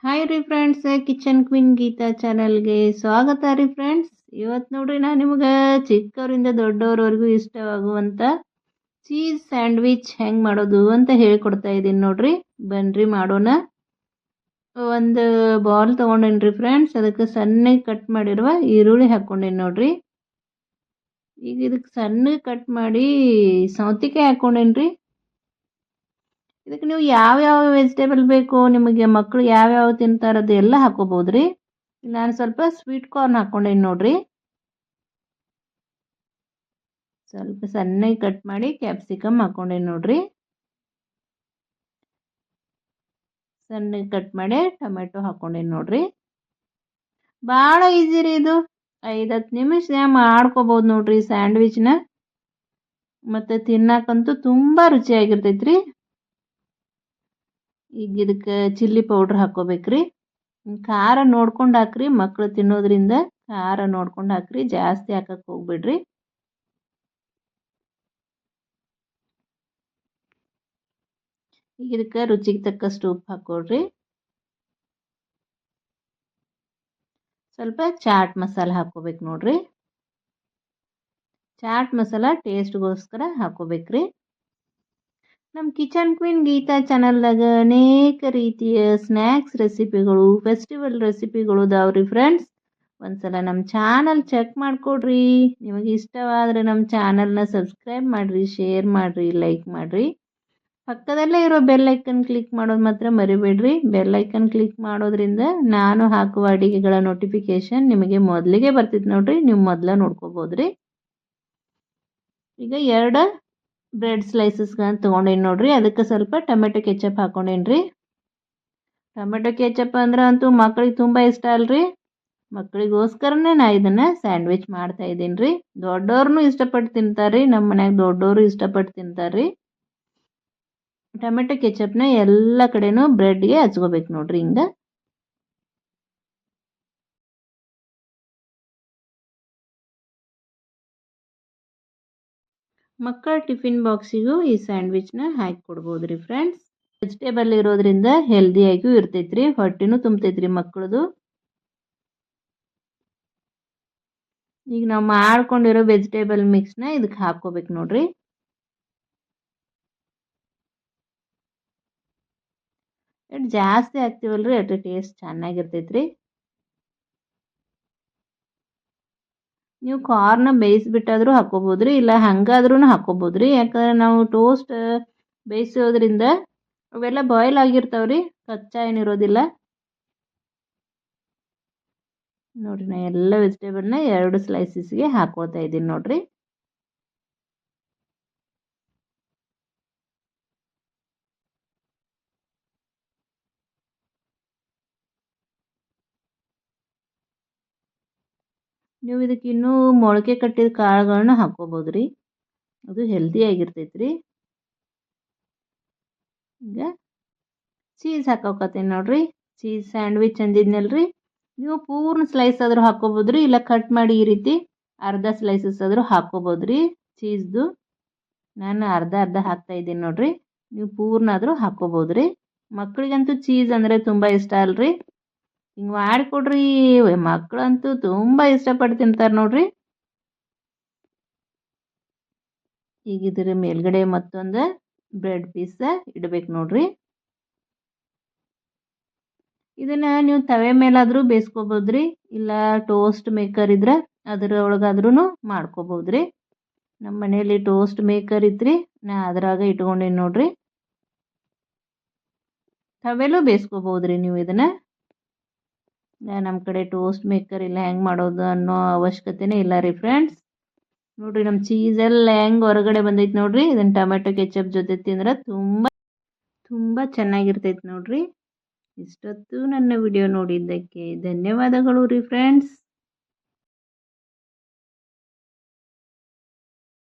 Hi ರೀ friends, kitchen queen Geetha ಚಾನಲ್ಗೆ ಸ್ವಾಗತ ರೀ ಫ್ರೆಂಡ್ಸ್. ಇವತ್ತು ನೋಡ್ರಿ ನಾನು ನಿಮ್ಗೆ ಚಿಕ್ಕವರಿಂದ ದೊಡ್ಡವರವರೆಗೂ ಇಷ್ಟವಾಗುವಂಥ ಚೀಸ್ ಸ್ಯಾಂಡ್ವಿಚ್ ಹೆಂಗೆ ಮಾಡೋದು ಅಂತ ಹೇಳ್ಕೊಡ್ತಾ ಇದ್ದೀನಿ ನೋಡ್ರಿ. ಬನ್ರಿ ಮಾಡೋಣ. ಒಂದು ಬೌಲ್ ತೊಗೊಂಡೇನಿ ಫ್ರೆಂಡ್ಸ್. ಅದಕ್ಕೆ ಸಣ್ಣಗೆ ಕಟ್ ಮಾಡಿರುವ ಈರುಳ್ಳಿ ಹಾಕ್ಕೊಂಡೇನಿ ನೋಡ್ರಿ. ಈಗ ಇದಕ್ಕೆ ಸಣ್ಣಗೆ ಕಟ್ ಮಾಡಿ ಸೌತೆಕಾಯಿ ಹಾಕ್ಕೊಂಡೇನಿ. ಇದಕ್ಕೆ ನೀವು ಯಾವ್ಯಾವ ವೆಜಿಟೇಬಲ್ ಬೇಕು, ನಿಮಗೆ ಮಕ್ಕಳು ಯಾವ್ಯಾವ ತಿಂತಾರದು ಎಲ್ಲ ಹಾಕೋಬಹುದು ರೀ. ನಾನು ಸ್ವಲ್ಪ ಸ್ವೀಟ್ ಕಾರ್ನ್ ಹಾಕ್ಕೊಂಡೇನಿ ನೋಡ್ರಿ. ಸ್ವಲ್ಪ ಸಣ್ಣಗೆ ಕಟ್ ಮಾಡಿ ಕ್ಯಾಪ್ಸಿಕಮ್ ಹಾಕ್ಕೊಂಡೇನಿ ನೋಡ್ರಿ. ಸಣ್ಣಗೆ ಕಟ್ ಮಾಡಿ ಟೊಮೆಟೊ ಹಾಕ್ಕೊಂಡೇನಿ ನೋಡ್ರಿ. ಭಾಳ ಈಸಿ ರೀ ಇದು. 5-10 ನಿಮಿಷ ಮಾಡ್ಕೋಬೋದು ನೋಡ್ರಿ ಸ್ಯಾಂಡ್ವಿಚ್ನ. ಮತ್ತು ತಿನ್ನಕ್ಕಂತೂ ತುಂಬ ರುಚಿಯಾಗಿರ್ತೈತ್ರಿ. ಈಗ ಇದಕ್ಕೆ ಚಿಲ್ಲಿ ಪೌಡ್ರ್ ಹಾಕ್ಕೋಬೇಕ್ರಿ. ಖಾರ ನೋಡ್ಕೊಂಡು ಹಾಕ್ರಿ. ಮಕ್ಕಳು ತಿನ್ನೋದ್ರಿಂದ ಖಾರ ನೋಡ್ಕೊಂಡು ಹಾಕ್ರಿ, ಜಾಸ್ತಿ ಹಾಕಕ್ಕೆ ಹೋಗ್ಬಿಡ್ರಿ. ಈಗ ಇದಕ್ಕೆ ರುಚಿಗೆ ತಕ್ಕಷ್ಟು ಉಪ್ಪು ಹಾಕ್ಕೊಡ್ರಿ. ಸ್ವಲ್ಪ ಚಾಟ್ ಮಸಾಲ ಹಾಕ್ಕೋಬೇಕು ನೋಡ್ರಿ. ಚಾಟ್ ಮಸಾಲ ಟೇಸ್ಟ್ಗೋಸ್ಕರ ಹಾಕ್ಕೋಬೇಕ್ರಿ. ನಮ್ಮ ಕಿಚನ್ ಕ್ವೀನ್ ಗೀತಾ ಚಾನಲ್ದಾಗ ಅನೇಕ ರೀತಿಯ ಸ್ನ್ಯಾಕ್ಸ್ ರೆಸಿಪಿಗಳು, ಫೆಸ್ಟಿವಲ್ ರೆಸಿಪಿಗಳು ಅದಾವ್ರಿ ಫ್ರೆಂಡ್ಸ್. ಒಂದ್ಸಲ ನಮ್ಮ ಚಾನಲ್ ಚೆಕ್ ಮಾಡ್ಕೊಡ್ರಿ. ನಿಮಗೆ ಇಷ್ಟವಾದರೆ ನಮ್ಮ ಚಾನಲ್ನ ಸಬ್ಸ್ಕ್ರೈಬ್ ಮಾಡಿರಿ, ಶೇರ್ ಮಾಡಿರಿ, ಲೈಕ್ ಮಾಡಿರಿ. ಪಕ್ಕದಲ್ಲೇ ಇರೋ ಬೆಲ್ ಐಕನ್ ಕ್ಲಿಕ್ ಮಾಡೋದು ಮಾತ್ರ ಮರಿಬೇಡ್ರಿ. ಬೆಲ್ ಐಕನ್ ಕ್ಲಿಕ್ ಮಾಡೋದ್ರಿಂದ ನಾನು ಹಾಕುವ ಅಡಿಗೆಗಳ ನೋಟಿಫಿಕೇಶನ್ ನಿಮಗೆ ಮೊದಲಿಗೆ ಬರ್ತಿತ್ತು ನೋಡ್ರಿ. ನೀವು ಮೊದಲ ನೋಡ್ಕೋಬೋದ್ರಿ. ಈಗ 2 ಬ್ರೆಡ್ ಸ್ಲೈಸಸ್ಗಳನ್ನ ತೊಗೊಂಡೇನಿ ನೋಡ್ರಿ. ಅದಕ್ಕೆ ಸ್ವಲ್ಪ ಟೊಮೆಟೊ ಕೆಚಪ್ ಹಾಕ್ಕೊಂಡೇನಿ. ಟೊಮೆಟೊ ಕೆಚಪ್ ಅಂದ್ರೆ ಅಂತೂ ಮಕ್ಕಳಿಗೆ ತುಂಬ ಇಷ್ಟ ಅಲ್ರಿ. ಮಕ್ಕಳಿಗೋಸ್ಕರನೇ ನಾ ಇದನ್ನು ಸ್ಯಾಂಡ್ವಿಚ್ ಮಾಡ್ತಾ ಇದ್ದೀನಿ ರೀ. ದೊಡ್ಡವ್ರೂ ಇಷ್ಟಪಟ್ಟು ತಿಂತಾರೆ ರೀ. ನಮ್ಮ ಮನ್ಯಾಗ ದೊಡ್ಡವರು ಇಷ್ಟಪಟ್ಟು ತಿಂತಾರೆ ರೀ. ಟೊಮೆಟೊ ಕೆಚಪ್ನ ಎಲ್ಲ ಕಡೆನೂ ಬ್ರೆಡ್ಗೆ ಹಚ್ಕೋಬೇಕು ನೋಡ್ರಿ. ಹಿಂಗೆ ಮಕ್ಕಳ ಟಿಫಿನ್ ಬಾಕ್ಸಿಗೂ ಈ ಸ್ಯಾಂಡ್ವಿಚ್ನ ಹಾಕಿ ಕೊಡ್ಬೋದು ರೀ ಫ್ರೆಂಡ್ಸ್. ವೆಜಿಟೇಬಲ್ ಇರೋದ್ರಿಂದ ಹೆಲ್ದಿಯಾಗಿಯೂ ಇರ್ತೈತ್ರಿ, ಹೊಟ್ಟೆನೂ ತುಂಬ್ತೈತ್ರಿ ಮಕ್ಕಳದು. ಈಗ ನಾವು ಮಾಡ್ಕೊಂಡಿರೋ ವೆಜಿಟೇಬಲ್ ಮಿಕ್ಸ್ನ ಇದಕ್ಕೆ ಹಾಕ್ಕೋಬೇಕು ನೋಡ್ರಿ. ಜಾಸ್ತಿ ಹಾಕ್ತೀವಲ್ರಿ ಅದ್ರ ಟೇಸ್ಟ್ ಚೆನ್ನಾಗಿರ್ತೈತ್ರಿ. ನೀವು ಕಾರ್ನ ಬೇಯಿಸ್ಬಿಟ್ಟಾದ್ರೂ ಹಾಕ್ಕೋಬೋದ್ರಿ, ಇಲ್ಲ ಹಂಗಾದ್ರೂ ಹಾಕ್ಕೋಬೋದ್ರಿ. ಯಾಕಂದ್ರೆ ನಾವು ಟೋಸ್ಟ್ ಬೇಯಿಸೋದ್ರಿಂದ ಅವೆಲ್ಲ ಬಾಯ್ಲ್ ಆಗಿರ್ತಾವ್ರಿ, ಕಚ್ಚಾ ಏನಿರೋದಿಲ್ಲ ನೋಡ್ರಿ. ನಾ ಎಲ್ಲ ವೆಜಿಟೇಬಲ್ನ 2 ಸ್ಲೈಸಸ್ಗೆ ಹಾಕ್ಕೋತಾ ಇದ್ದೀನಿ ನೋಡ್ರಿ. ನೀವು ಇದಕ್ಕೆ ಇನ್ನೂ ಮೊಳಕೆ ಕಟ್ಟಿದ ಕಾಳುಗಳನ್ನ ಹಾಕ್ಕೋಬೋದ್ರಿ. ಅದು ಹೆಲ್ದಿ ಆಗಿರ್ತೈತ್ರಿ. ಈಗ ಚೀಸ್ ಹಾಕೋಕತ್ತೀನಿ ನೋಡ್ರಿ. ಚೀಸ್ ಸ್ಯಾಂಡ್ವಿಚ್ ಅಂದಿದ್ನಲ್ರಿ. ನೀವು ಪೂರ್ಣ ಸ್ಲೈಸ್ ಆದರೂ ಹಾಕ್ಕೋಬೋದ್ರಿ, ಇಲ್ಲ ಕಟ್ ಮಾಡಿ ಈ ರೀತಿ ಅರ್ಧ ಸ್ಲೈಸಸ್ ಆದರೂ ಹಾಕ್ಕೋಬೋದ್ರಿ ಚೀಸ್ದು. ನಾನು ಅರ್ಧ ಹಾಕ್ತಾ ಇದ್ದೀನಿ ನೋಡ್ರಿ. ನೀವು ಪೂರ್ಣ ಆದರೂ ಹಾಕ್ಕೋಬೋದ್ರಿ. ಮಕ್ಕಳಿಗಂತೂ ಚೀಸ್ ಅಂದರೆ ತುಂಬ ಇಷ್ಟ ಅಲ್ರಿ. ಹಿಂಗೆ ಮಾಡಿಕೊಡ್ರಿ, ಮಕ್ಕಳಂತೂ ತುಂಬ ಇಷ್ಟಪಟ್ಟು ತಿಂತಾರೆ ನೋಡ್ರಿ. ಈಗ ಇದರ ಮೇಲ್ಗಡೆ ಮತ್ತೊಂದು ಬ್ರೆಡ್ ಪೀಸ್ ಇಡಬೇಕು ನೋಡ್ರಿ. ಇದನ್ನು ನೀವು ತವೆ ಮೇಲಾದರೂ ಬೇಯಿಸ್ಕೋಬೋದ್ರಿ, ಇಲ್ಲ ಟೋಸ್ಟ್ ಮೇಕರ್ ಇದ್ರೆ ಅದರ ಒಳಗಾದ್ರೂ ಮಾಡ್ಕೋಬೋದ್ರಿ. ನಮ್ಮ ಮನೆಯಲ್ಲಿ ಟೋಸ್ಟ್ ಮೇಕರ್ ಇತ್ರಿ, ನಾ ಅದ್ರಾಗ ಇಟ್ಕೊಂಡೇನಿ ನೋಡ್ರಿ. ತವೆಲೂ ಬೇಯಿಸ್ಕೋಬೋದ್ರಿ ನೀವು ಇದನ್ನು. ನಮ್ಮ ಕಡೆ ಟೋಸ್ಟ್ ಮೇಕರ್ ಇಲ್ಲ, ಹೆಂಗೆ ಮಾಡೋದು ಅನ್ನೋ ಅವಶ್ಯಕತೆನೇ ಇಲ್ಲ ರೀ ಫ್ರೆಂಡ್ಸ್. ನೋಡ್ರಿ ನಮ್ಮ ಚೀಸ್ ಎಲ್ಲ ಹೆಂಗೆ ಹೊರಗಡೆ ಬಂದೈತೆ ನೋಡ್ರಿ. ಇದನ್ನು ಟೊಮೆಟೊ ಕೆಚಪ್ ಜೊತೆ ತಿಂದ್ರೆ ತುಂಬ ಚೆನ್ನಾಗಿರ್ತೈತೆ ನೋಡ್ರಿ. ಇಷ್ಟೊತ್ತು ನನ್ನ ವಿಡಿಯೋ ನೋಡಿದ್ದಕ್ಕೆ ಧನ್ಯವಾದಗಳು ರೀ ಫ್ರೆಂಡ್ಸ್.